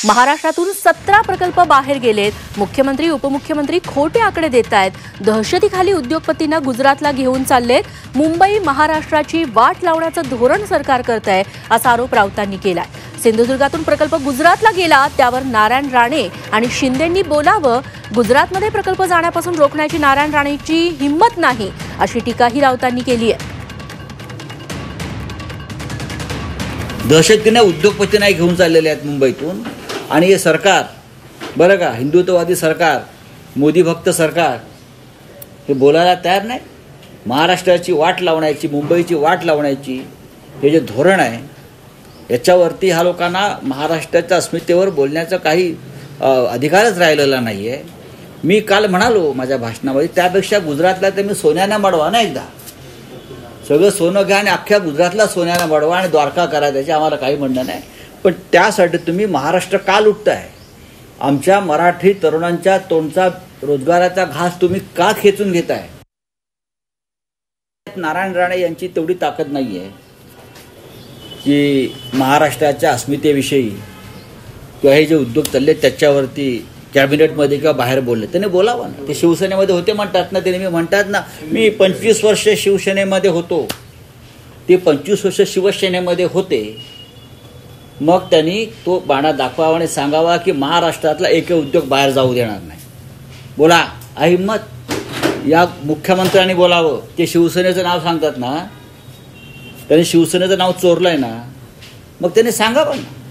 महाराष्ट्रातून 17 प्रकल्प बाहेर गेलेत। मुख्यमंत्री उपमुख्यमंत्री खोटे आकडे देत आहेत। दहशतीखाली उद्योगपतींना गुजरातला घेऊन चाललेत। मुंबई महाराष्ट्राची वाट लावण्याचं धोरण सरकार करतंय असा आरोप राऊतांनी केलाय। सिंधुदुर्गातून प्रकल्प गुजरातला गेला त्यावर नारायण राणे आणि शिंदेंनी बोलावं। गुजरातमध्ये प्रकल्प जाण्यापासून रोखण्याची नारायण राणेची हिंमत नाही अशी टीकाही राऊतांनी केली आहे। दहशतीने उद्योगपतींना घेऊन चाललेले आहेत मुंबईतून आणि हे सरकार बरं का हिंदुत्ववादी सरकार, मोदी भक्त सरकार हे बोलायला तयार नाही। महाराष्ट्राची वाट लावण्याची, मुंबईची वाट लावण्याची हे जे धोरण आहे याच्यावरती ह्या लोकांना महाराष्ट्राच्या अस्मितेवर बोलण्याचा काही अधिकारच राहिलेला नाही आहे। मी काल म्हणालो माझ्या भाषणामध्ये त्यापेक्षा गुजरातला तर मी सोन्यानं मडवा ना, एकदा सगळं सोनं घ्या आणि अख्ख्या गुजरातला सोन्यानं मडवा आणि द्वारका करा, त्याचे आम्हाला काही म्हणणं नाही। पण त्यासाठी तुम्ही महाराष्ट्र का लुटताय? आमच्या मराठी तरुणांच्या तोंडचा रोजगाराचा घास तुम्ही का खेचून घेताय? नारायण राणे यांची तेवढी ताकद नाही आहे की महाराष्ट्राच्या अस्मितेविषयी किंवा हे जे उद्योग चालले त्याच्यावरती कॅबिनेटमध्ये किंवा बाहेर बोलले। त्याने बोलावं ना। ते शिवसेनेमध्ये होते म्हणतात ना, त्याने मी म्हणतात ना मी 25 वर्ष शिवसेनेमध्ये होतो, ते 25 वर्ष शिवसेनेमध्ये होते। मग त्यांनी तो बाणा दाखवावा आणि सांगावा की महाराष्ट्रातला एक उद्योग बाहेर जाऊ देणार नाही। बोला अहिम्मत या मुख्यमंत्र्यांनी बोलावं। ते शिवसेनेचं नाव सांगतात ना, त्यांनी शिवसेनेचं नाव चोरलंय ना, मग त्यांनी सांगावं ना।